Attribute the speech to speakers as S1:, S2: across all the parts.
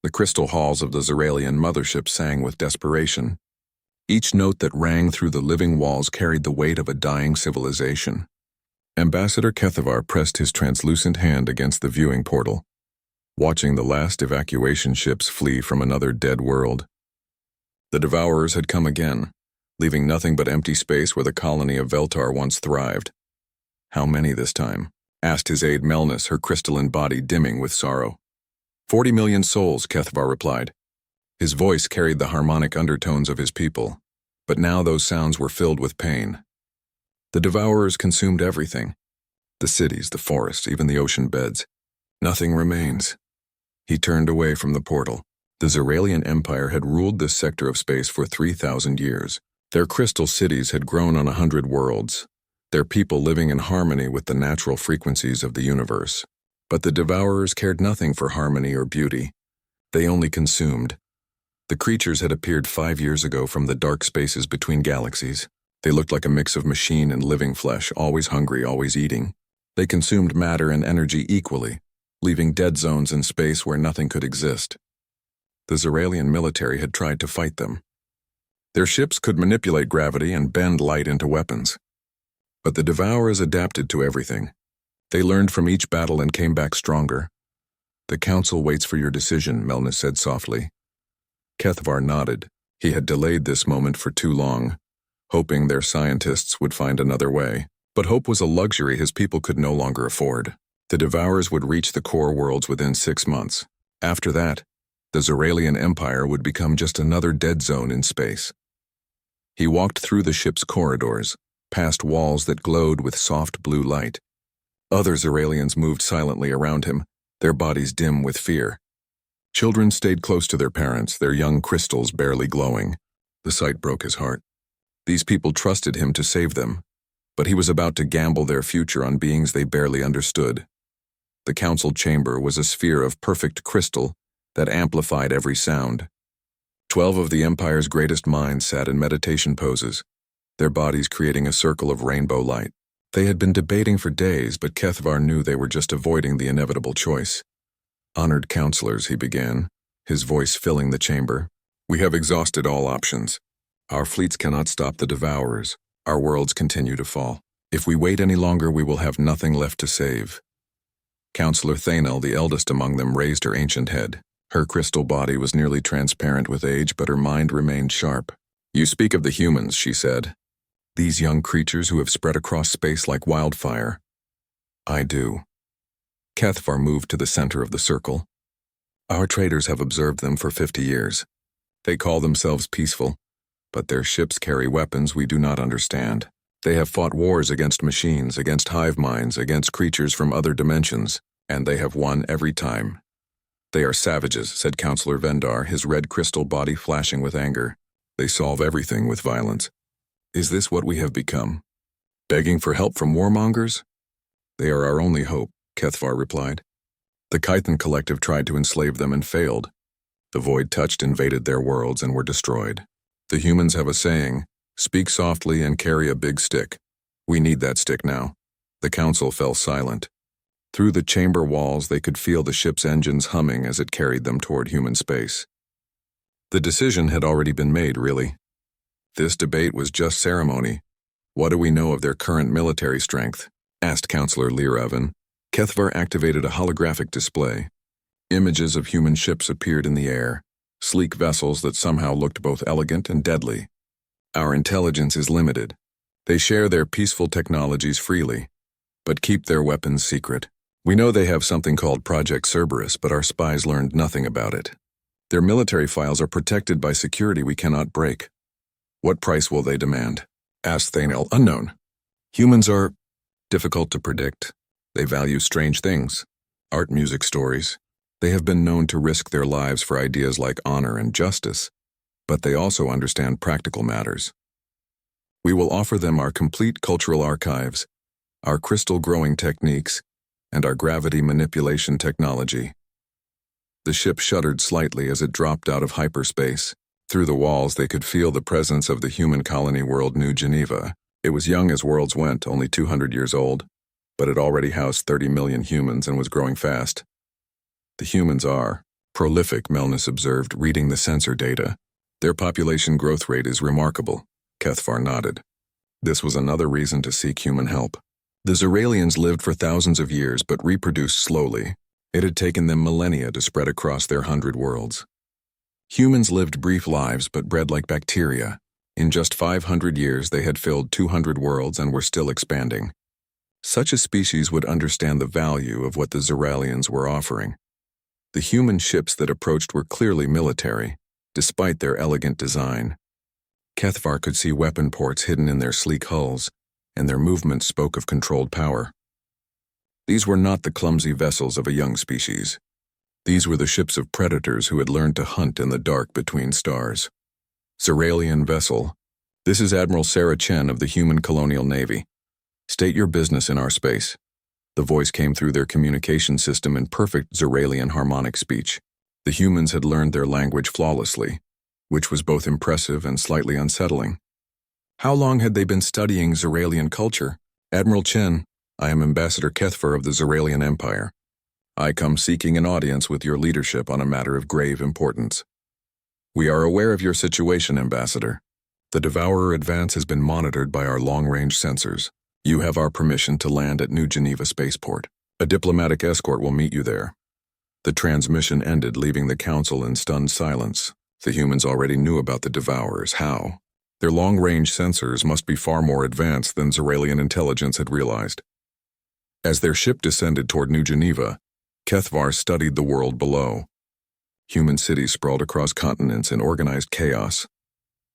S1: The crystal halls of the Zeralian mothership sang with desperation. Each note that rang through the living walls carried the weight of a dying civilization. Ambassador Kethavar pressed his translucent hand against the viewing portal, watching the last evacuation ships flee from another dead world. The Devourers had come again, leaving nothing but empty space where the colony of Veltar once thrived. How many this time? Asked his aide Melnis, her crystalline body dimming with sorrow. 40 million souls, Kethavar replied. His voice carried the harmonic undertones of his people, but now those sounds were filled with pain. The Devourers consumed everything. The cities, the forests, even the ocean beds. Nothing remains. He turned away from the portal. The Zeralian Empire had ruled this sector of space for 3,000 years. Their crystal cities had grown on 100 worlds, their people living in harmony with the natural frequencies of the universe. But the Devourers cared nothing for harmony or beauty. They only consumed. The creatures had appeared 5 years ago from the dark spaces between galaxies. They looked like a mix of machine and living flesh, always hungry, always eating. They consumed matter and energy equally, leaving dead zones in space where nothing could exist. The Zeralian military had tried to fight them. Their ships could manipulate gravity and bend light into weapons. But the Devourers adapted to everything. They learned from each battle and came back stronger. The Council waits for your decision, Melnis said softly. Kethavar nodded. He had delayed this moment for too long, hoping their scientists would find another way. But hope was a luxury his people could no longer afford. The Devourers would reach the core worlds within 6 months. After that, the Zeralian Empire would become just another dead zone in space. He walked through the ship's corridors, past walls that glowed with soft blue light. Other Zeralians moved silently around him, their bodies dim with fear. Children stayed close to their parents, their young crystals barely glowing. The sight broke his heart. These people trusted him to save them, but he was about to gamble their future on beings they barely understood. The council chamber was a sphere of perfect crystal that amplified every sound. 12 of the Empire's greatest minds sat in meditation poses, their bodies creating a circle of rainbow light. They had been debating for days, but Kethavar knew they were just avoiding the inevitable choice. Honored counselors, he began, his voice filling the chamber. We have exhausted all options. Our fleets cannot stop the Devourers. Our worlds continue to fall. If we wait any longer, we will have nothing left to save. Counselor Thanel, the eldest among them, raised her ancient head. Her crystal body was nearly transparent with age, but her mind remained sharp. You speak of the humans, she said. These young creatures who have spread across space like wildfire. I do. Kethavar moved to the center of the circle. Our traders have observed them for 50 years. They call themselves peaceful, but their ships carry weapons we do not understand. They have fought wars against machines, against hive minds, against creatures from other dimensions, and they have won every time. They are savages, said Counselor Vendar, his red crystal body flashing with anger. They solve everything with violence. Is this what we have become? Begging for help from warmongers? They are our only hope, Kethavar replied. The Kython Collective tried to enslave them and failed. The Void Touched invaded their worlds and were destroyed. The humans have a saying, speak softly and carry a big stick. We need that stick now. The council fell silent. Through the chamber walls, they could feel the ship's engines humming as it carried them toward human space. The decision had already been made, really. This debate was just ceremony. What do we know of their current military strength? Asked Counselor Lyravan. Kethavar activated a holographic display. Images of human ships appeared in the air, sleek vessels that somehow looked both elegant and deadly. Our intelligence is limited. They share their peaceful technologies freely, but keep their weapons secret. We know they have something called Project Cerberus, but our spies learned nothing about it. Their military files are protected by security we cannot break. What price will they demand? Asked Thanel. Unknown. Humans are difficult to predict. They value strange things. Art, music, stories. They have been known to risk their lives for ideas like honor and justice, but they also understand practical matters. We will offer them our complete cultural archives, our crystal growing techniques, and our gravity manipulation technology. The ship shuddered slightly as it dropped out of hyperspace. Through the walls, they could feel the presence of the human colony world New Geneva. It was young as worlds went, only 200 years old, but it already housed 30 million humans and was growing fast. The humans are, Prolific, Melnus observed, reading the sensor data. Their population growth rate is remarkable. Kethvar nodded. This was another reason to seek human help. The Zeralians lived for thousands of years but reproduced slowly. It had taken them millennia to spread across their 100 worlds. Humans lived brief lives but bred like bacteria. In just 500 years they had filled 200 worlds and were still expanding. Such a species would understand the value of what the Zeralians were offering. The human ships that approached were clearly military, despite their elegant design. Kethvar could see weapon ports hidden in their sleek hulls, and their movements spoke of controlled power. These were not the clumsy vessels of a young species. These were the ships of predators who had learned to hunt in the dark between stars. Zeralian vessel. This is Admiral Sarah Chen of the Human Colonial Navy. State your business in our space. The voice came through their communication system in perfect Zeralian harmonic speech. The humans had learned their language flawlessly, which was both impressive and slightly unsettling. How long had they been studying Zeralian culture? Admiral Chen, I am Ambassador Kethvar of the Zeralian Empire. I come seeking an audience with your leadership on a matter of grave importance. We are aware of your situation, Ambassador. The Devourer advance has been monitored by our long-range sensors. You have our permission to land at New Geneva Spaceport. A diplomatic escort will meet you there. The transmission ended, leaving the Council in stunned silence. The humans already knew about the Devourers. How? Their long-range sensors must be far more advanced than Zeralian intelligence had realized. As their ship descended toward New Geneva, Kethvar studied the world below. Human cities sprawled across continents in organized chaos,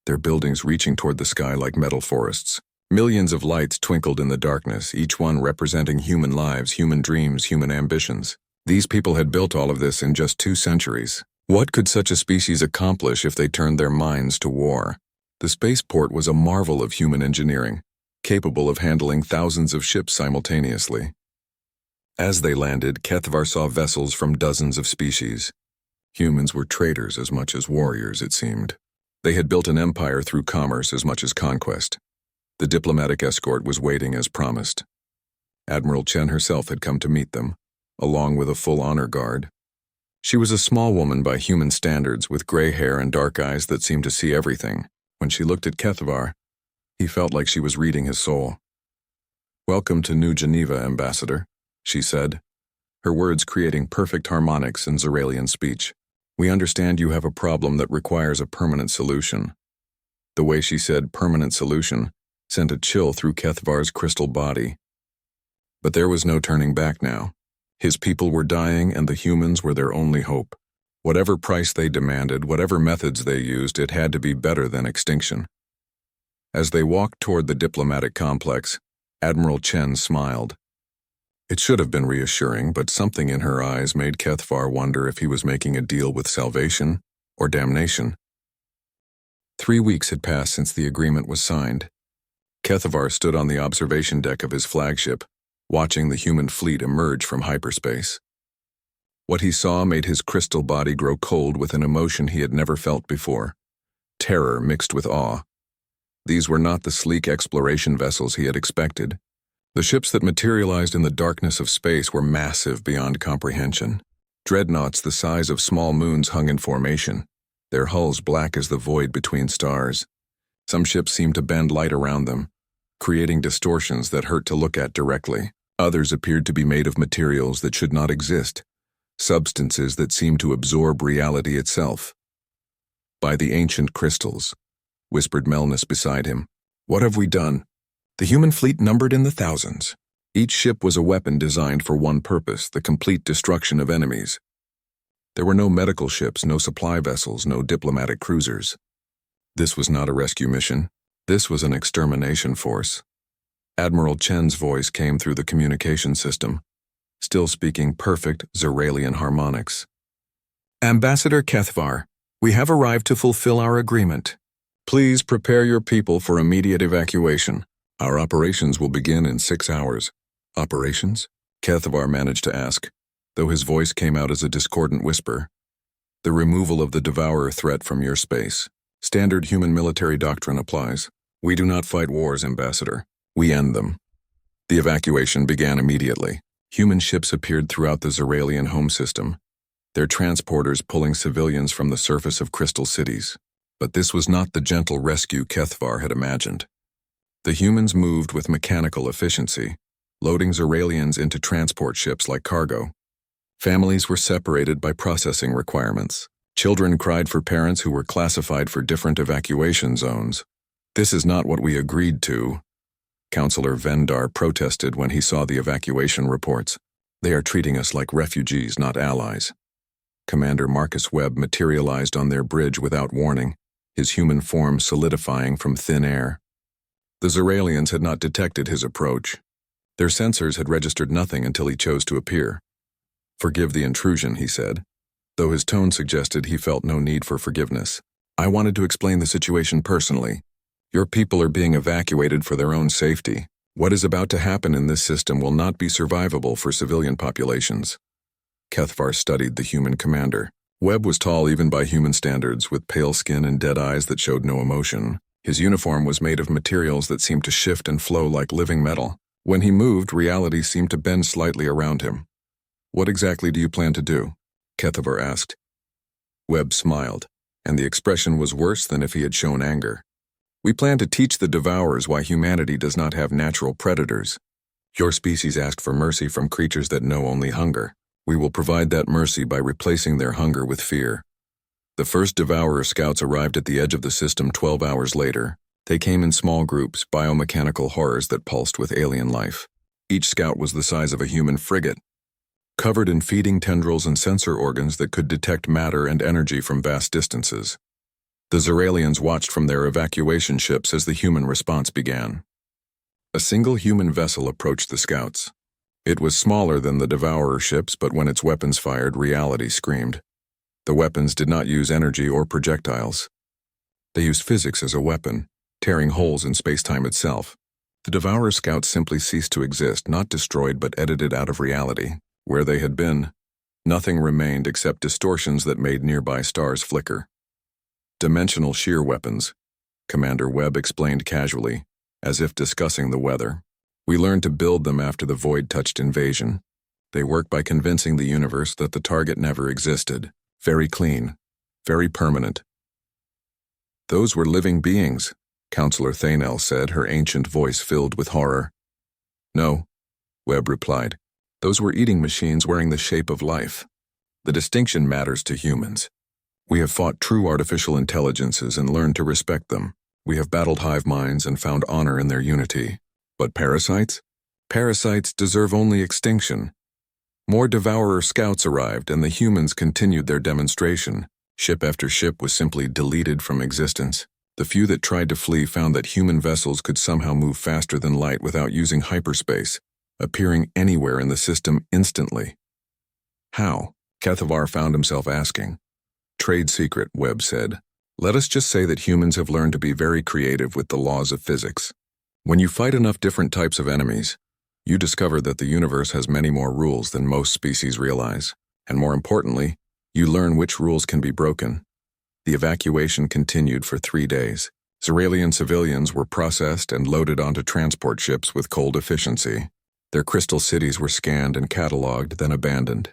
S1: their buildings reaching toward the sky like metal forests. Millions of lights twinkled in the darkness, each one representing human lives, human dreams, human ambitions. These people had built all of this in just 2 centuries. What could such a species accomplish if they turned their minds to war? The spaceport was a marvel of human engineering, capable of handling thousands of ships simultaneously. As they landed, Kethvar saw vessels from dozens of species. Humans were traders as much as warriors, it seemed. They had built an empire through commerce as much as conquest. The diplomatic escort was waiting as promised. Admiral Chen herself had come to meet them, along with a full honor guard. She was a small woman by human standards, with gray hair and dark eyes that seemed to see everything. When she looked at Kethvar, he felt like she was reading his soul. "Welcome to New Geneva, Ambassador," she said, her words creating perfect harmonics in Zeralian speech. "We understand you have a problem that requires a permanent solution." The way she said permanent solution sent a chill through Kethvar's crystal body. But there was no turning back now. His people were dying and the humans were their only hope. Whatever price they demanded, whatever methods they used, it had to be better than extinction. As they walked toward the diplomatic complex, Admiral Chen smiled. It should have been reassuring, but something in her eyes made Kethvar wonder if he was making a deal with salvation or damnation. 3 weeks had passed since the agreement was signed. Kethvar stood on the observation deck of his flagship, watching the human fleet emerge from hyperspace. What he saw made his crystal body grow cold with an emotion he had never felt before, terror mixed with awe. These were not the sleek exploration vessels he had expected. The ships that materialized in the darkness of space were massive beyond comprehension. Dreadnoughts the size of small moons hung in formation, their hulls black as the void between stars. Some ships seemed to bend light around them, creating distortions that hurt to look at directly. Others appeared to be made of materials that should not exist, substances that seemed to absorb reality itself. "By the ancient crystals," whispered Melnus beside him. "What have we done?" The human fleet numbered in the thousands. Each ship was a weapon designed for one purpose, the complete destruction of enemies. There were no medical ships, no supply vessels, no diplomatic cruisers. This was not a rescue mission. This was an extermination force. Admiral Chen's voice came through the communication system, still speaking perfect Zeralian harmonics. "Ambassador Kethvar, we have arrived to fulfill our agreement. Please prepare your people for immediate evacuation. Our operations will begin in 6 hours. Operations? Kethvar managed to ask, though his voice came out as a discordant whisper. The removal of the Devourer threat from your space. Standard human military doctrine applies. We do not fight wars, Ambassador. We end them. The evacuation began immediately. Human ships appeared throughout the Zeralian home system. their transporters pulling civilians from the surface of crystal cities. But this was not the gentle rescue Kethvar had imagined. The humans moved with mechanical efficiency, loading Zeralians into transport ships like cargo. Families were separated by processing requirements. Children cried for parents who were classified for different evacuation zones. "This is not what we agreed to," Counselor Vendar protested when he saw the evacuation reports. "They are treating us like refugees, not allies." Commander Marcus Webb materialized on their bridge without warning, his human form solidifying from thin air. The Zeralians had not detected his approach. Their sensors had registered nothing until he chose to appear. "Forgive the intrusion," he said, though his tone suggested he felt no need for forgiveness. "I wanted to explain the situation personally. Your people are being evacuated for their own safety. What is about to happen in this system will not be survivable for civilian populations." Kethvar studied the human commander. Webb was tall even by human standards, with pale skin and dead eyes that showed no emotion. His uniform was made of materials that seemed to shift and flow like living metal. When he moved, reality seemed to bend slightly around him. "What exactly do you plan to do?" Kethvar asked. Webb smiled, and the expression was worse than if he had shown anger. "We plan to teach the Devourers why humanity does not have natural predators. Your species asked for mercy from creatures that know only hunger. We will provide that mercy by replacing their hunger with fear." The first Devourer scouts arrived at the edge of the system 12 hours later. They came in small groups, biomechanical horrors that pulsed with alien life. Each scout was the size of a human frigate, covered in feeding tendrils and sensor organs that could detect matter and energy from vast distances. The Zeralians watched from their evacuation ships as the human response began. A single human vessel approached the scouts. It was smaller than the Devourer ships, but when its weapons fired, reality screamed. The weapons did not use energy or projectiles. They used physics as a weapon, tearing holes in space-time itself. The Devourer scouts simply ceased to exist, not destroyed but edited out of reality. Where they had been, nothing remained except distortions that made nearby stars flicker. "Dimensional shear weapons," Commander Webb explained casually, as if discussing the weather. "We learned to build them after the void touched invasion. They work by convincing the universe that the target never existed. Very clean, very permanent." "Those were living beings," Counselor Thanel said, her ancient voice filled with horror. "No," Webb replied. "Those were eating machines wearing the shape of life. The distinction matters to humans. We have fought true artificial intelligences and learned to respect them. We have battled hive minds and found honor in their unity. But parasites? Parasites deserve only extinction." More Devourer scouts arrived, and the humans continued their demonstration. Ship after ship was simply deleted from existence. The few that tried to flee found that human vessels could somehow move faster than light without using hyperspace, appearing anywhere in the system instantly. How? Kethvar found himself asking. "Trade secret," Webb said. "Let us just say that humans have learned to be very creative with the laws of physics. When you fight enough different types of enemies, you discover that the universe has many more rules than most species realize. And more importantly, you learn which rules can be broken." The evacuation continued for 3 days. Zeralian civilians were processed and loaded onto transport ships with cold efficiency. Their crystal cities were scanned and catalogued, then abandoned.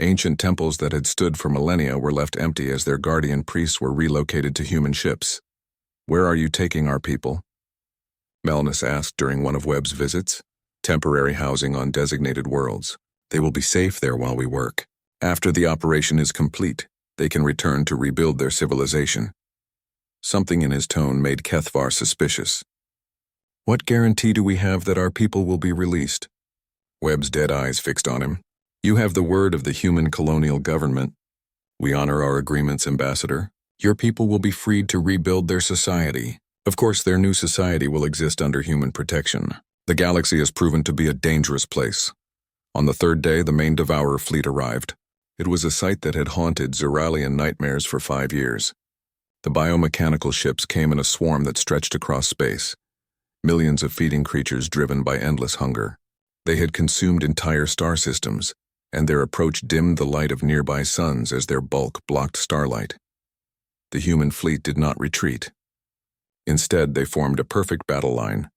S1: Ancient temples that had stood for millennia were left empty as their guardian priests were relocated to human ships. "Where are you taking our people?" Melnus asked during one of Webb's visits. "Temporary housing on designated worlds. They will be safe there while we work. After the operation is complete, they can return to rebuild their civilization." Something in his tone made Kethvar suspicious. "What guarantee do we have that our people will be released?" Webb's dead eyes fixed on him. "You have the word of the human colonial government. We honor our agreements, Ambassador. Your people will be freed to rebuild their society. Of course, their new society will exist under human protection. The galaxy has proven to be a dangerous place." On the 3rd day, the main Devourer fleet arrived. It was a sight that had haunted Zeralian nightmares for 5 years. The biomechanical ships came in a swarm that stretched across space. Millions of feeding creatures driven by endless hunger. They had consumed entire star systems, and their approach dimmed the light of nearby suns as their bulk blocked starlight. The human fleet did not retreat. Instead, they formed a perfect battle line,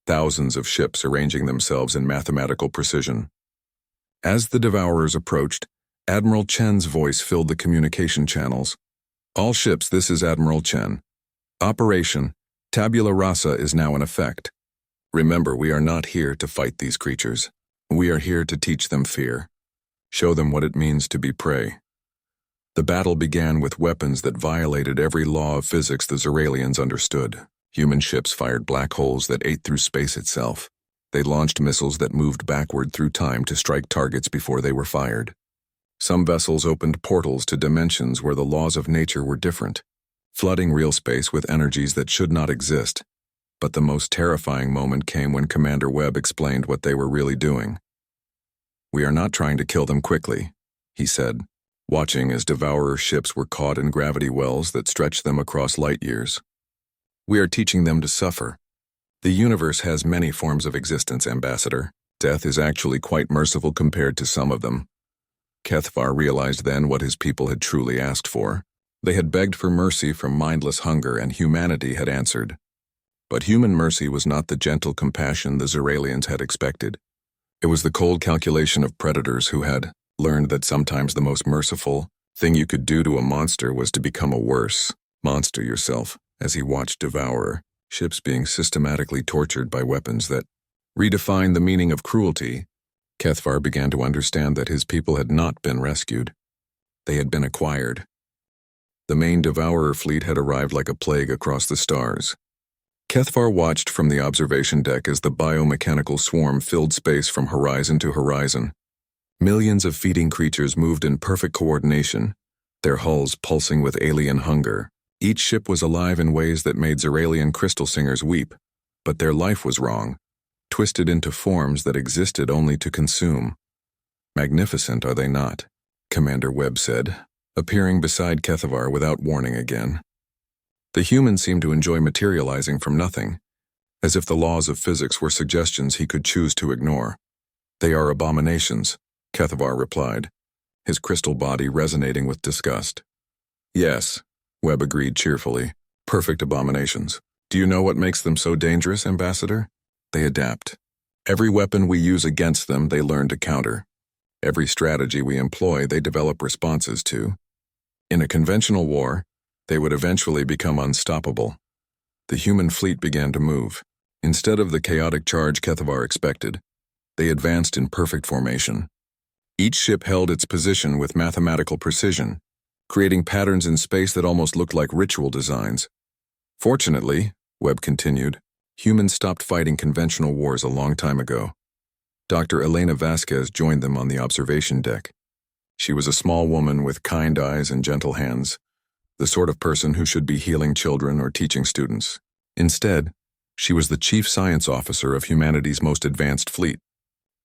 S1: thousands of ships arranging themselves in mathematical precision. As the Devourers approached, Admiral Chen's voice filled the communication channels. All ships, this is Admiral Chen. Operation Tabula Rasa is now in effect. Remember, we are not here to fight these creatures. We are here to teach them fear. Show them what it means to be prey. The battle began with weapons that violated every law of physics the Zeralians understood. Human ships fired black holes that ate through space itself. They launched missiles that moved backward through time to strike targets before they were fired. Some vessels opened portals to dimensions where the laws of nature were different, flooding real space with energies that should not exist. But the most terrifying moment came when Commander Webb explained what they were really doing. "We are not trying to kill them quickly," he said, watching as Devourer ships were caught in gravity wells that stretched them across light years. "We are teaching them to suffer. The universe has many forms of existence, Ambassador. Death is actually quite merciful compared to some of them." Kethvar realized then what his people had truly asked for. They had begged for mercy from mindless hunger, and humanity had answered. But human mercy was not the gentle compassion the Zeralians had expected. It was the cold calculation of predators who had learned that sometimes the most merciful thing you could do to a monster was to become a worse monster yourself, as he watched Devourer ships being systematically tortured by weapons that redefined the meaning of cruelty. Kethvar began to understand that his people had not been rescued. They had been acquired. The main Devourer fleet had arrived like a plague across the stars. Kethvar watched from the observation deck as the biomechanical swarm filled space from horizon to horizon. Millions of feeding creatures moved in perfect coordination, their hulls pulsing with alien hunger. Each ship was alive in ways that made Zeralian crystal singers weep, but their life was wrong, twisted into forms that existed only to consume. "Magnificent, are they not?" Commander Webb said, appearing beside Kethvar without warning again. The humans seemed to enjoy materializing from nothing, as if the laws of physics were suggestions he could choose to ignore. "They are abominations," Kethvar replied, his crystal body resonating with disgust. "Yes," Webb agreed cheerfully, "perfect abominations. Do you know what makes them so dangerous, Ambassador? They adapt. Every weapon we use against them, they learn to counter. Every strategy we employ, they develop responses to. In a conventional war, they would eventually become unstoppable." The human fleet began to move. Instead of the chaotic charge Kethvar expected, they advanced in perfect formation. Each ship held its position with mathematical precision, creating patterns in space that almost looked like ritual designs. "Fortunately," Webb continued, "humans stopped fighting conventional wars a long time ago." Dr. Elena Vasquez joined them on the observation deck. She was a small woman with kind eyes and gentle hands, the sort of person who should be healing children or teaching students. Instead, she was the chief science officer of humanity's most advanced fleet,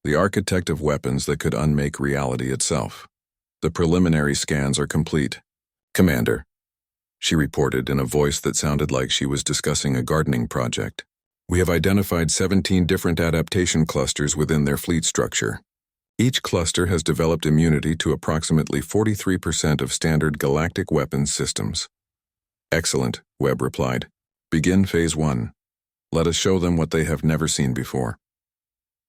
S1: the architect of weapons that could unmake reality itself. "The preliminary scans are complete, Commander," she reported in a voice that sounded like she was discussing a gardening project. "We have identified 17 different adaptation clusters within their fleet structure. Each cluster has developed immunity to approximately 43% of standard galactic weapons systems." "Excellent," Webb replied. "Begin Phase 1. Let us show them what they have never seen before."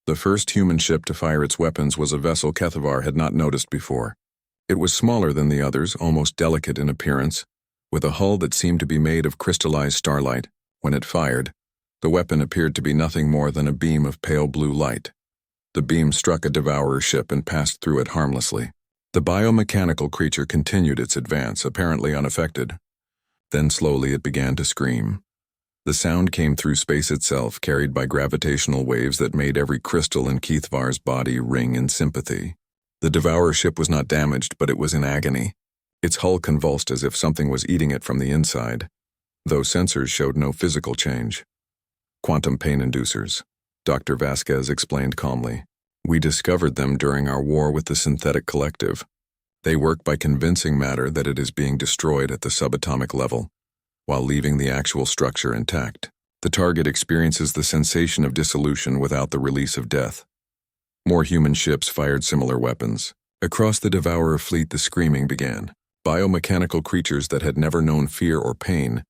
S1: The first human ship to fire its weapons was a vessel Kethvar had not noticed before. It was smaller than the others, almost delicate in appearance, with a hull that seemed to be made of crystallized starlight. When it fired, the weapon appeared to be nothing more than a beam of pale blue light. The beam struck a Devourer ship and passed through it harmlessly. The biomechanical creature continued its advance, apparently unaffected. Then slowly it began to scream. The sound came through space itself, carried by gravitational waves that made every crystal in Kethvar's body ring in sympathy. The Devourer ship was not damaged, but it was in agony. Its hull convulsed as if something was eating it from the inside, though sensors showed no physical change. "Quantum pain inducers," Dr. Vasquez explained calmly. "We discovered them during our war with the synthetic collective. They work by convincing matter that it is being destroyed at the subatomic level, while leaving the actual structure intact. The target experiences the sensation of dissolution without the release of death." More human ships fired similar weapons. Across the Devourer fleet, the screaming began. Biomechanical creatures that had never known fear or pain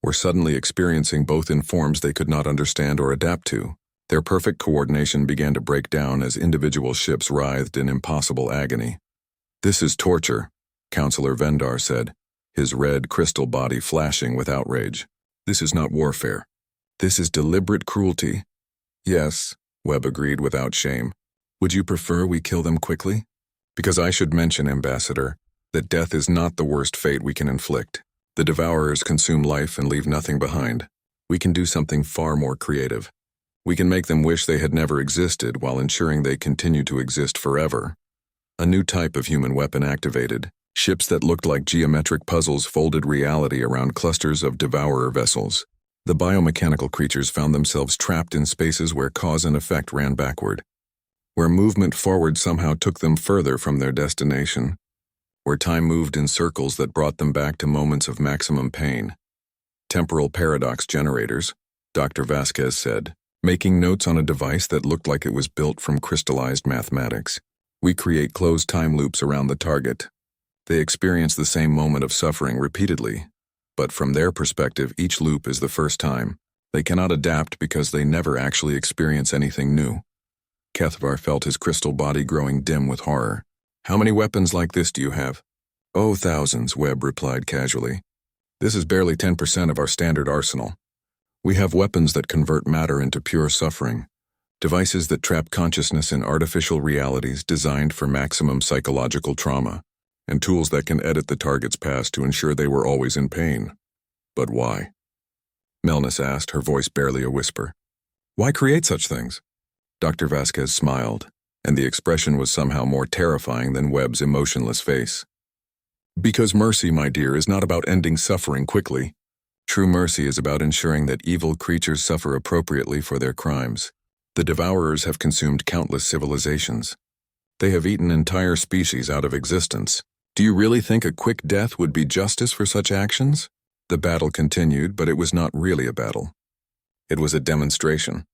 S1: were suddenly experiencing both in forms they could not understand or adapt to. Their perfect coordination began to break down as individual ships writhed in impossible agony. This is torture, Counselor Vendar said, his red crystal body flashing with outrage. This is not warfare. This is deliberate cruelty. Yes, Webb agreed without shame. Would you prefer we kill them quickly? Because I should mention, Ambassador, that death is not the worst fate we can inflict. The Devourers consume life and leave nothing behind. We can do something far more creative. We can make them wish they had never existed while ensuring they continue to exist forever. A new type of human weapon activated. Ships that looked like geometric puzzles folded reality around clusters of Devourer vessels. The biomechanical creatures found themselves trapped in spaces where cause and effect ran backward, where movement forward somehow took them further from their destination, where time moved in circles that brought them back to moments of maximum pain. Temporal paradox generators, Dr. Vasquez said, making notes on a device that looked like it was built from crystallized mathematics. We create closed time loops around the target. They experience the same moment of suffering repeatedly, but from their perspective, each loop is the first time. They cannot adapt because they never actually experience anything new. Kethvar felt his crystal body growing dim with horror. How many weapons like this do you have? Oh, thousands, Webb replied casually. This is barely 10% of our standard arsenal. We have weapons that convert matter into pure suffering, devices that trap consciousness in artificial realities designed for maximum psychological trauma, and tools that can edit the target's past to ensure they were always in pain. But why? Melnis asked, her voice barely a whisper. Why create such things? Dr. Vasquez smiled, and the expression was somehow more terrifying than Webb's emotionless face. Because mercy, my dear, is not about ending suffering quickly. True mercy is about ensuring that evil creatures suffer appropriately for their crimes. The Devourers have consumed countless civilizations. They have eaten entire species out of existence. Do you really think a quick death would be justice for such actions? The battle continued, but it was not really a battle. It was a demonstration.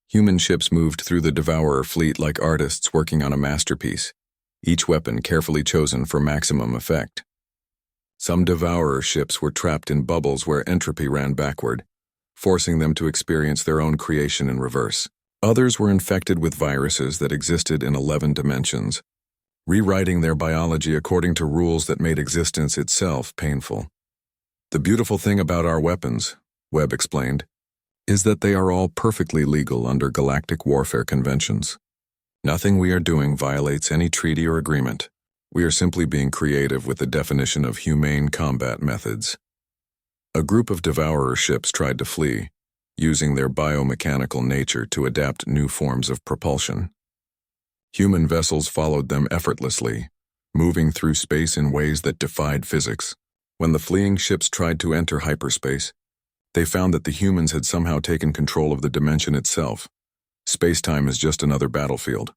S1: Human ships moved through the Devourer fleet like artists working on a masterpiece, each weapon carefully chosen for maximum effect. Some Devourer ships were trapped in bubbles where entropy ran backward, forcing them to experience their own creation in reverse. Others were infected with viruses that existed in 11 dimensions, rewriting their biology according to rules that made existence itself painful. The beautiful thing about our weapons, Webb explained, is that they are all perfectly legal under galactic warfare conventions. Nothing we are doing violates any treaty or agreement. We are simply being creative with the definition of humane combat methods. A group of Devourer ships tried to flee, using their biomechanical nature to adapt new forms of propulsion. Human vessels followed them effortlessly, moving through space in ways that defied physics. When the fleeing ships tried to enter hyperspace, they found that the humans had somehow taken control of the dimension itself. Space-time is just another battlefield,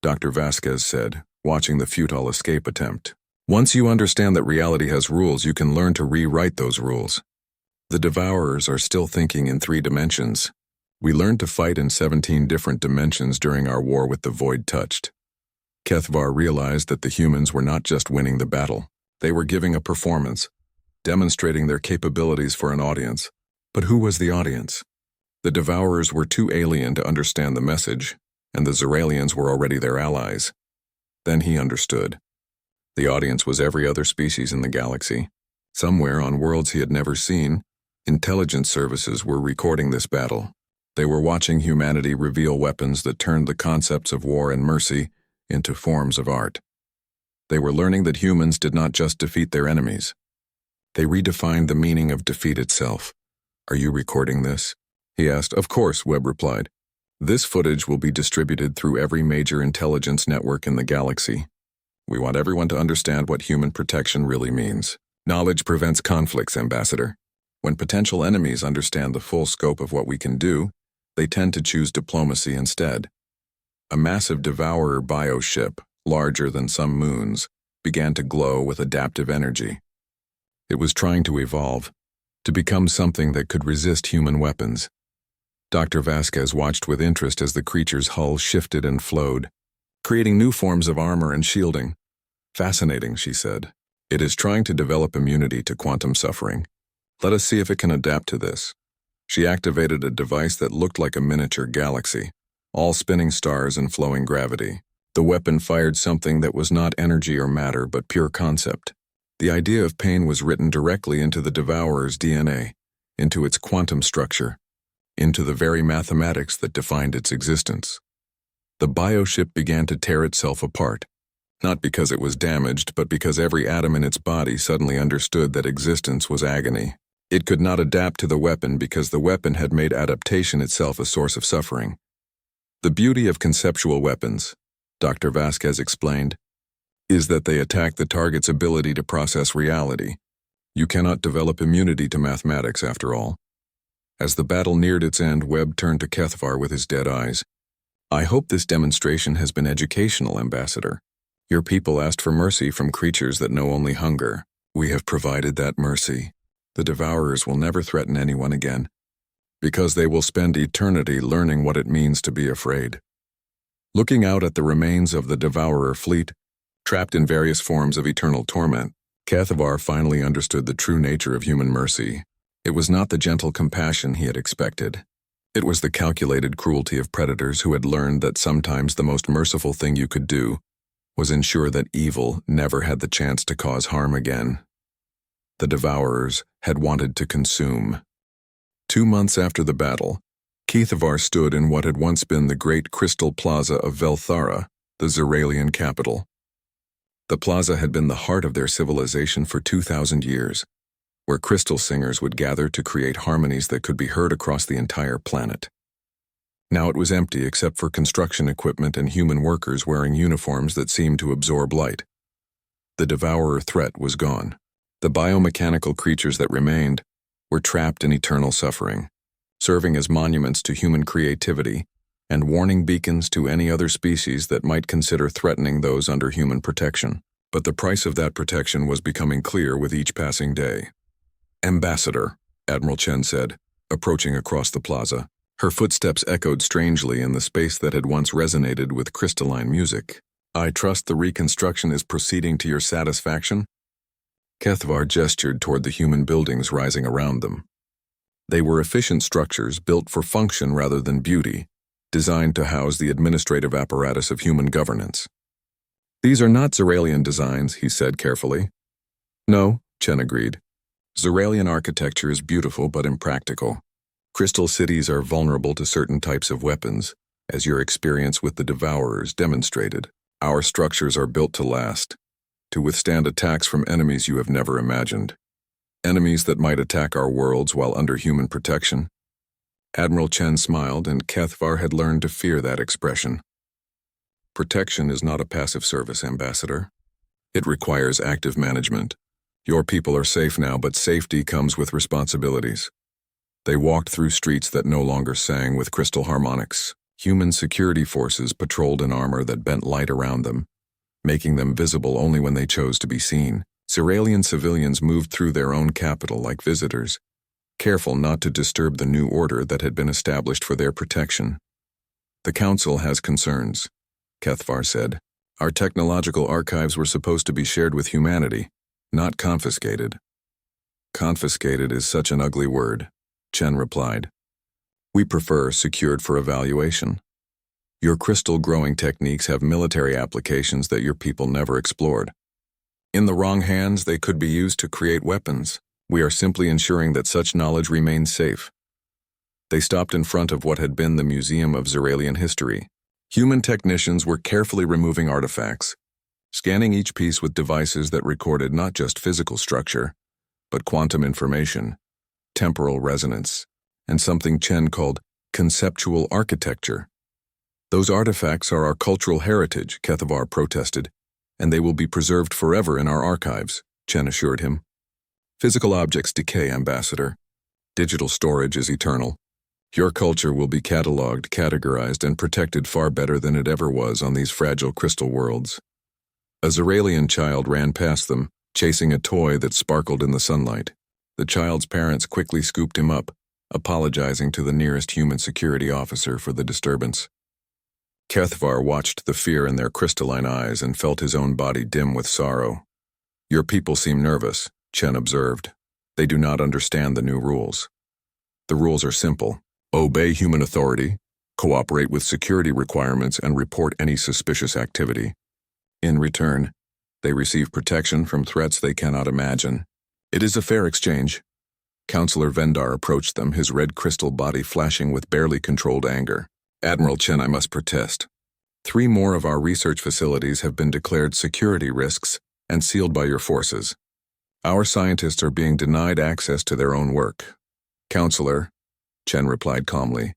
S1: Dr. Vasquez said, watching the futile escape attempt. Once you understand that reality has rules, you can learn to rewrite those rules. The Devourers are still thinking in 3 dimensions. We learned to fight in 17 different dimensions during our war with the Void Touched. Kethvar realized that the humans were not just winning the battle. They were giving a performance, demonstrating their capabilities for an audience. But who was the audience? The Devourers were too alien to understand the message, and the Zeralians were already their allies. Then he understood. The audience was every other species in the galaxy. Somewhere on worlds he had never seen, intelligence services were recording this battle. They were watching humanity reveal weapons that turned the concepts of war and mercy into forms of art. They were learning that humans did not just defeat their enemies. They redefined the meaning of defeat itself. Are you recording this? He asked. Of course, Webb replied. This footage will be distributed through every major intelligence network in the galaxy. We want everyone to understand what human protection really means. Knowledge prevents conflicts, Ambassador. When potential enemies understand the full scope of what we can do, they tend to choose diplomacy instead. A massive Devourer bioship, larger than some moons, began to glow with adaptive energy. It was trying to evolve, to become something that could resist human weapons. Dr. Vasquez watched with interest as the creature's hull shifted and flowed, creating new forms of armor and shielding. Fascinating, she said. It is trying to develop immunity to quantum suffering. Let us see if it can adapt to this. She activated a device that looked like a miniature galaxy, all spinning stars and flowing gravity. The weapon fired something that was not energy or matter but pure concept. The idea of pain was written directly into the Devourer's DNA, into its quantum structure, into the very mathematics that defined its existence. The bioship began to tear itself apart, not because it was damaged, but because every atom in its body suddenly understood that existence was agony. It could not adapt to the weapon because the weapon had made adaptation itself a source of suffering. The beauty of conceptual weapons, Dr. Vasquez explained, is that they attack the target's ability to process reality. You cannot develop immunity to mathematics, after all. As the battle neared its end, Webb turned to Kethvar with his dead eyes. I hope this demonstration has been educational, Ambassador. Your people asked for mercy from creatures that know only hunger. We have provided that mercy. The Devourers will never threaten anyone again, because they will spend eternity learning what it means to be afraid. Looking out at the remains of the Devourer fleet, trapped in various forms of eternal torment, Kethvar finally understood the true nature of human mercy. It was not the gentle compassion he had expected. It was the calculated cruelty of predators who had learned that sometimes the most merciful thing you could do was ensure that evil never had the chance to cause harm again. The Devourers had wanted to consume. 2 months after the battle, Kethvar stood in what had once been the great crystal plaza of Velthara, the Zeralian capital. The plaza had been the heart of their civilization for 2,000 years, where crystal singers would gather to create harmonies that could be heard across the entire planet. Now it was empty except for construction equipment and human workers wearing uniforms that seemed to absorb light. The Devourer threat was gone. The biomechanical creatures that remained were trapped in eternal suffering, serving as monuments to human creativity and warning beacons to any other species that might consider threatening those under human protection. But the price of that protection was becoming clear with each passing day. Ambassador, Admiral Chen said, approaching across the plaza. Her footsteps echoed strangely in the space that had once resonated with crystalline music. I trust the reconstruction is proceeding to your satisfaction? Kethvar gestured toward the human buildings rising around them. They were efficient structures built for function rather than beauty, designed to house the administrative apparatus of human governance. These are not Zeralian designs, he said carefully. No, Chen agreed. Zeralian architecture is beautiful but impractical. Crystal cities are vulnerable to certain types of weapons, as your experience with the Devourers demonstrated. Our structures are built to last, to withstand attacks from enemies you have never imagined. Enemies that might attack our worlds while under human protection. Admiral Chen smiled, and Kethvar had learned to fear that expression. Protection is not a passive service, Ambassador. It requires active management. Your people are safe now, but safety comes with responsibilities. They walked through streets that no longer sang with crystal harmonics. Human security forces patrolled in armor that bent light around them, making them visible only when they chose to be seen. Zeralian civilians moved through their own capital like visitors, careful not to disturb the new order that had been established for their protection. The Council has concerns, Kethvar said. Our technological archives were supposed to be shared with humanity, not confiscated. Confiscated is such an ugly word, Chen replied. We prefer secured for evaluation. Your crystal growing techniques have military applications that your people never explored. In the wrong hands, they could be used to create weapons. We are simply ensuring that such knowledge remains safe. They stopped in front of what had been the Museum of Zeralian History. Human technicians were carefully removing artifacts, scanning each piece with devices that recorded not just physical structure, but quantum information, temporal resonance, and something Chen called conceptual architecture. Those artifacts are our cultural heritage, Kethvar protested, and they will be preserved forever in our archives, Chen assured him. Physical objects decay, Ambassador. Digital storage is eternal. Your culture will be cataloged, categorized, and protected far better than it ever was on these fragile crystal worlds. A Zeralian child ran past them, chasing a toy that sparkled in the sunlight. The child's parents quickly scooped him up, apologizing to the nearest human security officer for the disturbance. Kethvar watched the fear in their crystalline eyes and felt his own body dim with sorrow. Your people seem nervous, Chen observed. They do not understand the new rules. The rules are simple. Obey human authority, cooperate with security requirements, and report any suspicious activity. In return, they receive protection from threats they cannot imagine. It is a fair exchange. Counselor Vendar approached them, his red crystal body flashing with barely controlled anger. Admiral Chen, I must protest. 3 more of our research facilities have been declared security risks and sealed by your forces. Our scientists are being denied access to their own work. Counselor, Chen replied calmly,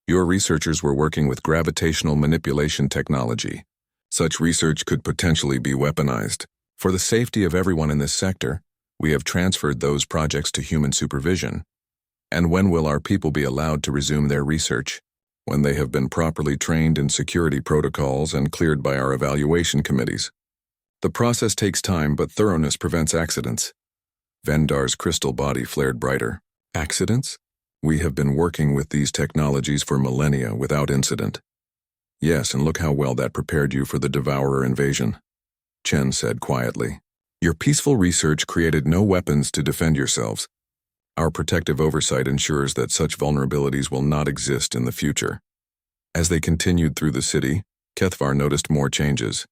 S1: your researchers were working with gravitational manipulation technology. Such research could potentially be weaponized. For the safety of everyone in this sector, we have transferred those projects to human supervision. And when will our people be allowed to resume their research? When they have been properly trained in security protocols and cleared by our evaluation committees. The process takes time, but thoroughness prevents accidents. Vendar's crystal body flared brighter. Accidents? We have been working with these technologies for millennia without incident. Yes, and look how well that prepared you for the Devourer invasion, Chen said quietly. Your peaceful research created no weapons to defend yourselves. Our protective oversight ensures that such vulnerabilities will not exist in the future. As they continued through the city, Kethvar noticed more changes.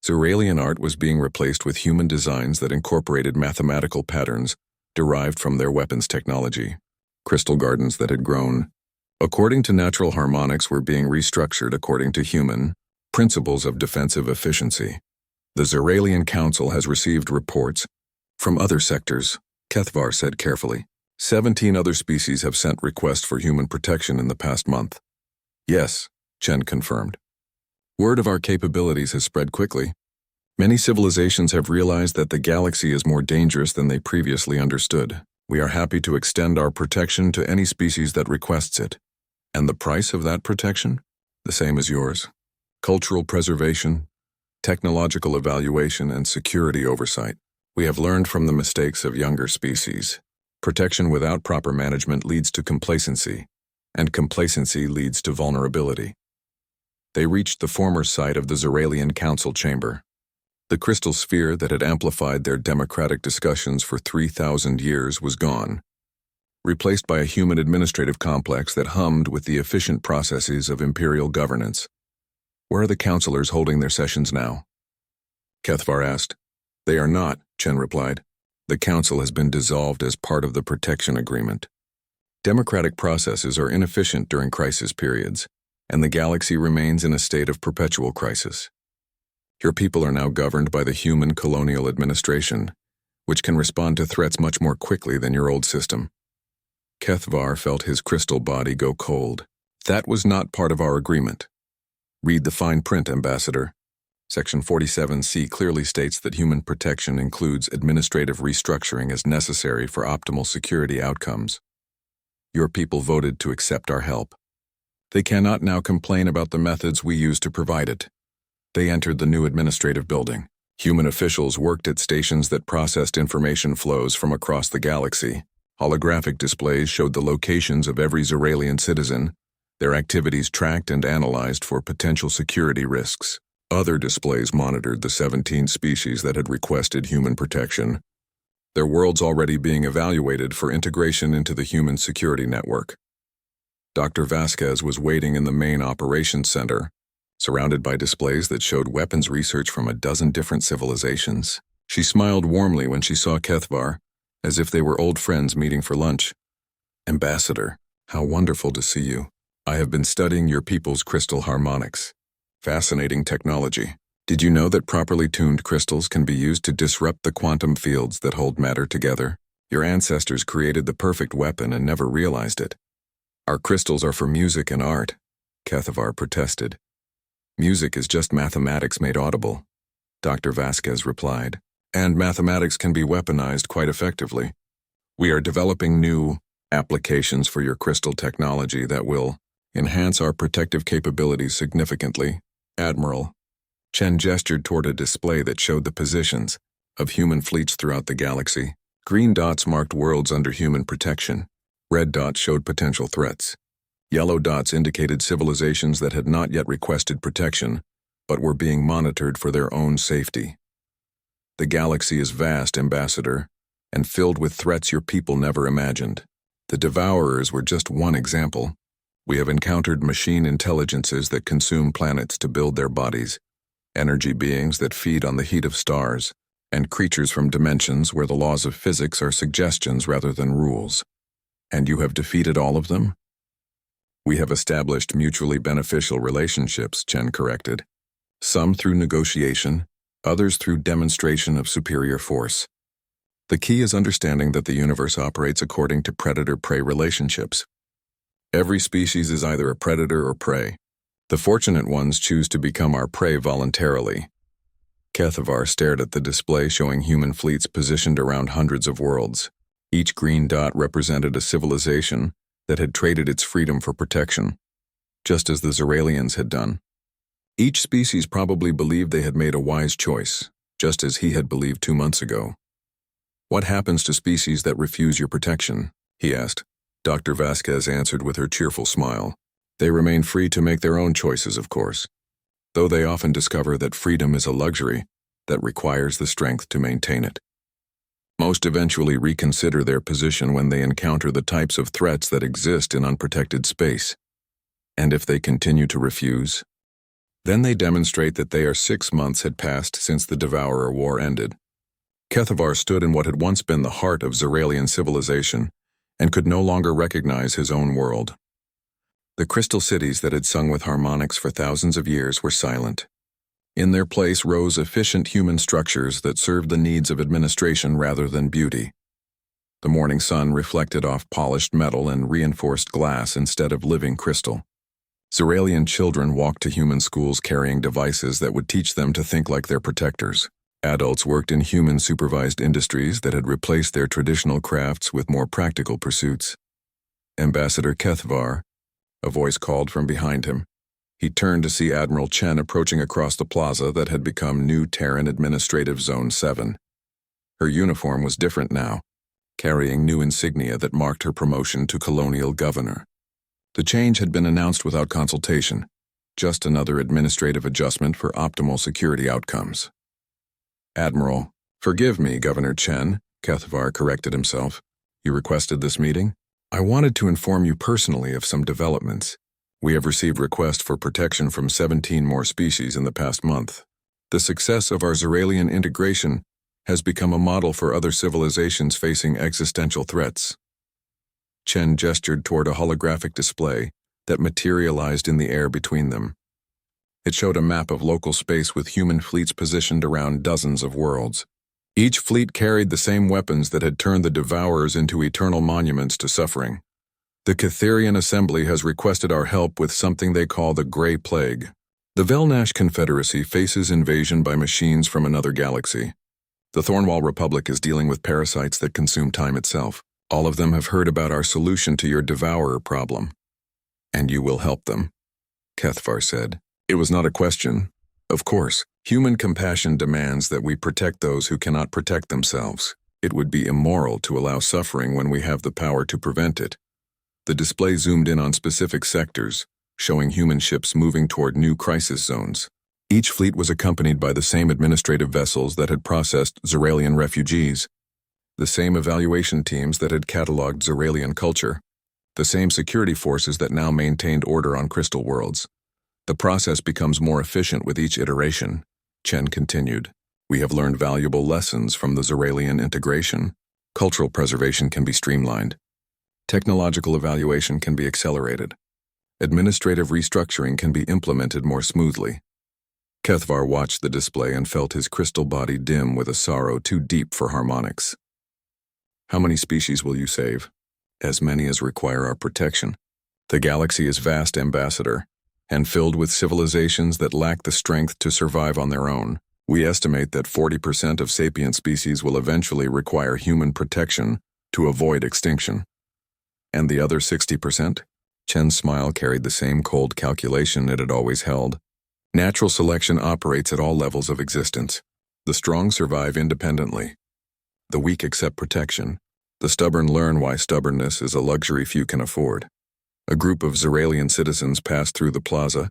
S1: Zeralian art was being replaced with human designs that incorporated mathematical patterns derived from their weapons technology. Crystal gardens that had grown, according to natural harmonics, were being restructured according to human principles of defensive efficiency. The Zeralian Council has received reports from other sectors, Kethvar said carefully. 17 other species have sent requests for human protection in the past month. Yes, Chen confirmed. Word of our capabilities has spread quickly. Many civilizations have realized that the galaxy is more dangerous than they previously understood. We are happy to extend our protection to any species that requests it. And the price of that protection? The same as yours. Cultural preservation, technological evaluation, and security oversight. We have learned from the mistakes of younger species. Protection without proper management leads to complacency, and complacency leads to vulnerability. They reached the former site of the Zeralian Council chamber. The crystal sphere that had amplified their democratic discussions for 3,000 years was gone, replaced by a human administrative complex that hummed with the efficient processes of imperial governance. Where are the counselors holding their sessions now? Kethvar asked. They are not, Chen replied. The council has been dissolved as part of the protection agreement. Democratic processes are inefficient during crisis periods, and the galaxy remains in a state of perpetual crisis. Your people are now governed by the human colonial administration, which can respond to threats much more quickly than your old system. Kethvar felt his crystal body go cold. That was not part of our agreement. Read the fine print, Ambassador. Section 47C clearly states that human protection includes administrative restructuring as necessary for optimal security outcomes. Your people voted to accept our help. They cannot now complain about the methods we use to provide it. They entered the new administrative building. Human officials worked at stations that processed information flows from across the galaxy. Holographic displays showed the locations of every Zeralian citizen, their activities tracked and analyzed for potential security risks. Other displays monitored the 17 species that had requested human protection, their worlds already being evaluated for integration into the human security network. Dr. Vasquez was waiting in the main operations center, surrounded by displays that showed weapons research from a dozen different civilizations. She smiled warmly when she saw Kethvar, as if they were old friends meeting for lunch. Ambassador, how wonderful to see you. I have been studying your people's crystal harmonics. Fascinating technology. Did you know that properly tuned crystals can be used to disrupt the quantum fields that hold matter together? Your ancestors created the perfect weapon and never realized it. Our crystals are for music and art, Kethvar protested. Music is just mathematics made audible, Dr. Vasquez replied. And mathematics can be weaponized quite effectively. We are developing new applications for your crystal technology that will enhance our protective capabilities significantly. Admiral. Chen gestured toward a display that showed the positions of human fleets throughout the galaxy. Green dots marked worlds under human protection. Red dots showed potential threats. Yellow dots indicated civilizations that had not yet requested protection, but were being monitored for their own safety. The galaxy is vast, Ambassador, and filled with threats your people never imagined. The Devourers were just one example. We have encountered machine intelligences that consume planets to build their bodies, energy beings that feed on the heat of stars, and creatures from dimensions where the laws of physics are suggestions rather than rules. And you have defeated all of them? We have established mutually beneficial relationships, Chen corrected. Some through negotiation, others through demonstration of superior force. The key is understanding that the universe operates according to predator-prey relationships. Every species is either a predator or prey. The fortunate ones choose to become our prey voluntarily. Kethavar stared at the display showing human fleets positioned around hundreds of worlds. Each green dot represented a civilization that had traded its freedom for protection, just as the Zeralians had done. Each species probably believed they had made a wise choice, just as he had believed 2 months ago. What happens to species that refuse your protection? He asked. Dr. Vasquez answered with her cheerful smile. They remain free to make their own choices, of course, though they often discover that freedom is a luxury that requires the strength to maintain it. Most eventually reconsider their position when they encounter the types of threats that exist in unprotected space. And if they continue to refuse, then they demonstrate that they are 6 months had passed since the Devourer War ended. Kethavar stood in what had once been the heart of Zeralian civilization and could no longer recognize his own world. The crystal cities that had sung with harmonics for thousands of years were silent. In their place rose efficient human structures that served the needs of administration rather than beauty. The morning sun reflected off polished metal and reinforced glass instead of living crystal. Zeralian children walked to human schools carrying devices that would teach them to think like their protectors. Adults worked in human-supervised industries that had replaced their traditional crafts with more practical pursuits. Ambassador Kethavar, a voice called from behind him. He turned to see Admiral Chen approaching across the plaza that had become New Terran Administrative Zone 7. Her uniform was different now, carrying new insignia that marked her promotion to Colonial Governor. The change had been announced without consultation, just another administrative adjustment for optimal security outcomes. Admiral, forgive me, Governor Chen, Kethavar corrected himself. You requested this meeting? I wanted to inform you personally of some developments. We have received requests for protection from 17 more species in the past month. The success of our Zeralian integration has become a model for other civilizations facing existential threats. Chen gestured toward a holographic display that materialized in the air between them. It showed a map of local space with human fleets positioned around dozens of worlds. Each fleet carried the same weapons that had turned the Devourers into eternal monuments to suffering. The Catherian Assembly has requested our help with something they call the Grey Plague. The Velnash Confederacy faces invasion by machines from another galaxy. The Thornwall Republic is dealing with parasites that consume time itself. All of them have heard about our solution to your Devourer problem. And you will help them, Kethavar said. It was not a question. Of course, human compassion demands that we protect those who cannot protect themselves. It would be immoral to allow suffering when we have the power to prevent it. The display zoomed in on specific sectors, showing human ships moving toward new crisis zones. Each fleet was accompanied by the same administrative vessels that had processed Zeralian refugees, the same evaluation teams that had cataloged Zeralian culture, the same security forces that now maintained order on crystal worlds. The process becomes more efficient with each iteration, Chen continued. We have learned valuable lessons from the Zeralian integration. Cultural preservation can be streamlined. Technological evaluation can be accelerated. Administrative restructuring can be implemented more smoothly. Kethavar watched the display and felt his crystal body dim with a sorrow too deep for harmonics. How many species will you save? As many as require our protection. The galaxy is vast, Ambassador, and filled with civilizations that lack the strength to survive on their own. We estimate that 40% of sapient species will eventually require human protection to avoid extinction. And the other 60%? Chen's smile carried the same cold calculation it had always held. Natural selection operates at all levels of existence. The strong survive independently. The weak accept protection. The stubborn learn why stubbornness is a luxury few can afford. A group of Zeralian citizens passed through the plaza,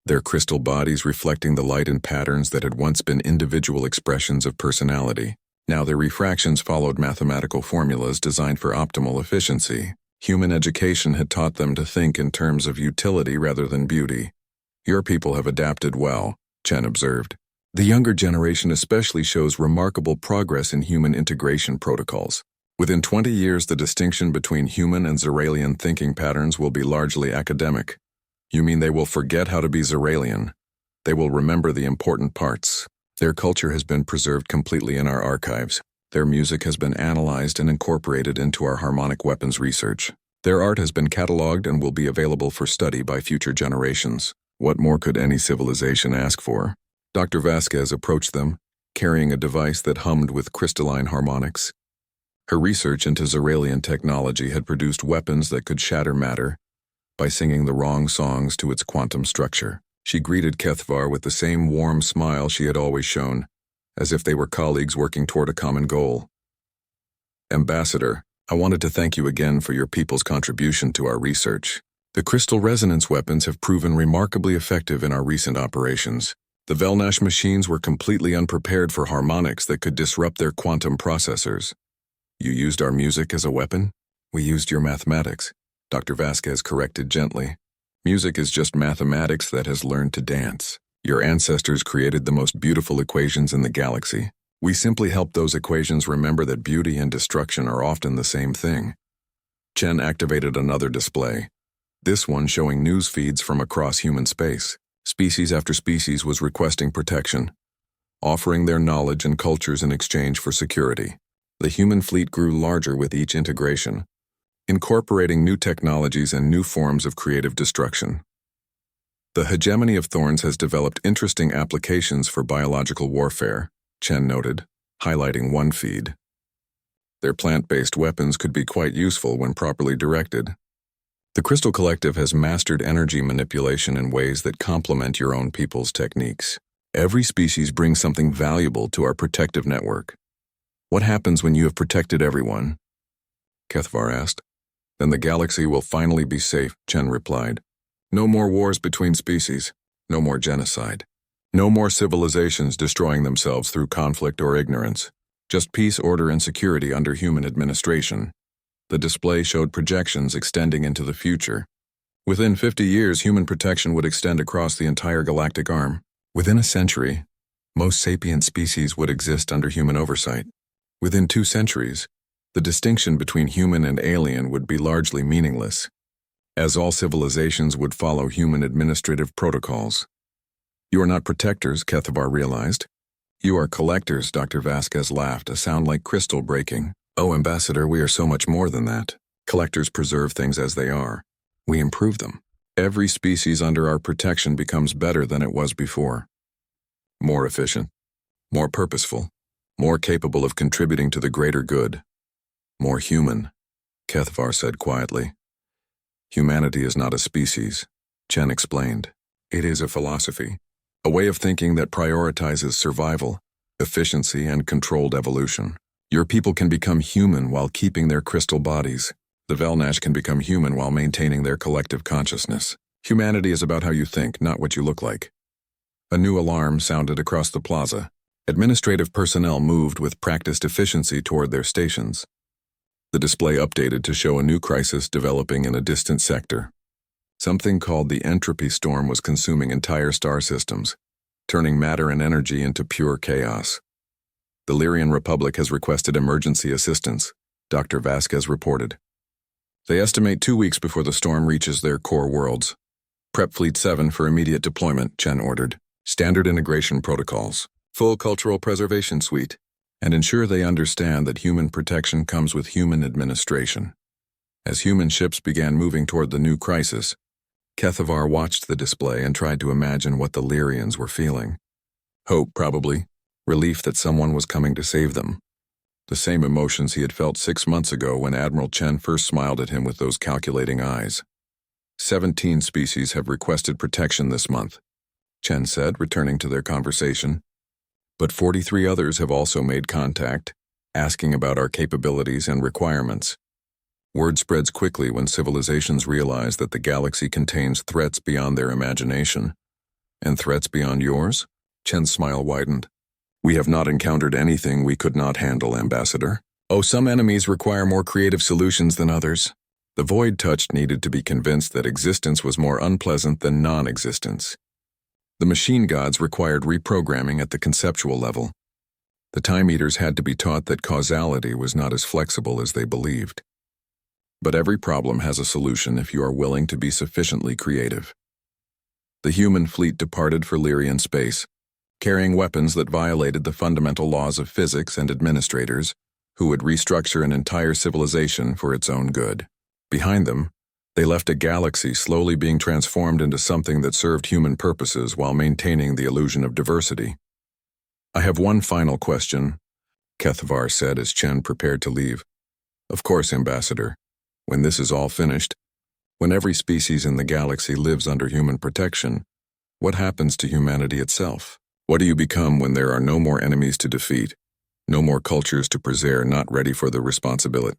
S1: their crystal bodies reflecting the light and patterns that had once been individual expressions of personality. Now their refractions followed mathematical formulas designed for optimal efficiency. Human education had taught them to think in terms of utility rather than beauty. Your people have adapted well, Chen observed. The younger generation especially shows remarkable progress in human integration protocols. Within 20 years, the distinction between human and Zeralian thinking patterns will be largely academic. You mean they will forget how to be Zeralian? They will remember the important parts. Their culture has been preserved completely in our archives. Their music has been analyzed and incorporated into our harmonic weapons research. Their art has been cataloged and will be available for study by future generations. What more could any civilization ask for? Dr. Vasquez approached them, carrying a device that hummed with crystalline harmonics. Her research into Zeralian technology had produced weapons that could shatter matter by singing the wrong songs to its quantum structure. She greeted Kethvar with the same warm smile she had always shown, as if they were colleagues working toward a common goal. Ambassador, I wanted to thank you again for your people's contribution to our research. The crystal resonance weapons have proven remarkably effective in our recent operations. The Velnash machines were completely unprepared for harmonics that could disrupt their quantum processors. You used our music as a weapon? We used your mathematics, Dr. Vasquez corrected gently. Music is just mathematics that has learned to dance. Your ancestors created the most beautiful equations in the galaxy. We simply help those equations remember that beauty and destruction are often the same thing. Chen activated another display, this one showing news feeds from across human space. Species after species was requesting protection, offering their knowledge and cultures in exchange for security. The human fleet grew larger with each integration, incorporating new technologies and new forms of creative destruction. The hegemony of thorns has developed interesting applications for biological warfare, Chen noted, highlighting one feed. Their plant-based weapons could be quite useful when properly directed. The Crystal Collective has mastered energy manipulation in ways that complement your own people's techniques. Every species brings something valuable to our protective network. What happens when you have protected everyone? Kethvar asked. Then the galaxy will finally be safe, Chen replied. No more wars between species, no more genocide. No more civilizations destroying themselves through conflict or ignorance. Just peace, order, and security under human administration. The display showed projections extending into the future. Within 50 years, human protection would extend across the entire galactic arm. Within a century, most sapient species would exist under human oversight. Within 2 centuries, the distinction between human and alien would be largely meaningless, as all civilizations would follow human administrative protocols. You are not protectors, Kethvar realized. You are collectors, Dr. Vasquez laughed, a sound like crystal breaking. Oh, Ambassador, we are so much more than that. Collectors preserve things as they are. We improve them. Every species under our protection becomes better than it was before. More efficient, more purposeful, more capable of contributing to the greater good. More human, Kethvar said quietly. Humanity is not a species, Chen explained. It is a philosophy, a way of thinking that prioritizes survival, efficiency, and controlled evolution. Your people can become human while keeping their crystal bodies. The Velnash can become human while maintaining their collective consciousness. Humanity is about how you think, not what you look like. A new alarm sounded across the plaza. Administrative personnel moved with practiced efficiency toward their stations. The display updated to show a new crisis developing in a distant sector. Something called the entropy storm was consuming entire star systems, turning matter and energy into pure chaos. The Lyrian Republic has requested emergency assistance, Dr. Vasquez reported. They estimate 2 weeks before the storm reaches their core worlds. Prep Fleet 7 for immediate deployment, Chen ordered. Standard integration protocols, full cultural preservation suite, and ensure they understand that human protection comes with human administration. As human ships began moving toward the new crisis, Kethvar watched the display and tried to imagine what the Lyrians were feeling. Hope, probably. Relief that someone was coming to save them. The same emotions he had felt 6 months ago when Admiral Chen first smiled at him with those calculating eyes. 17 species have requested protection this month, Chen said, returning to their conversation. But 43 others have also made contact, asking about our capabilities and requirements. Word spreads quickly when civilizations realize that the galaxy contains threats beyond their imagination. And threats beyond yours? Chen's smile widened. We have not encountered anything we could not handle, Ambassador. Oh, some enemies require more creative solutions than others. The void touched needed to be convinced that existence was more unpleasant than non-existence. The machine gods required reprogramming at the conceptual level. The Time Eaters had to be taught that causality was not as flexible as they believed. But every problem has a solution if you are willing to be sufficiently creative. The human fleet departed for Lyrian space, carrying weapons that violated the fundamental laws of physics and administrators, who would restructure an entire civilization for its own good. Behind them, they left a galaxy slowly being transformed into something that served human purposes while maintaining the illusion of diversity. "I have one final question," Kethavar said as Chen prepared to leave. "Of course, Ambassador. When this is all finished, when every species in the galaxy lives under human protection, what happens to humanity itself? What do you become when there are no more enemies to defeat, no more cultures to preserve not ready for the responsibility?"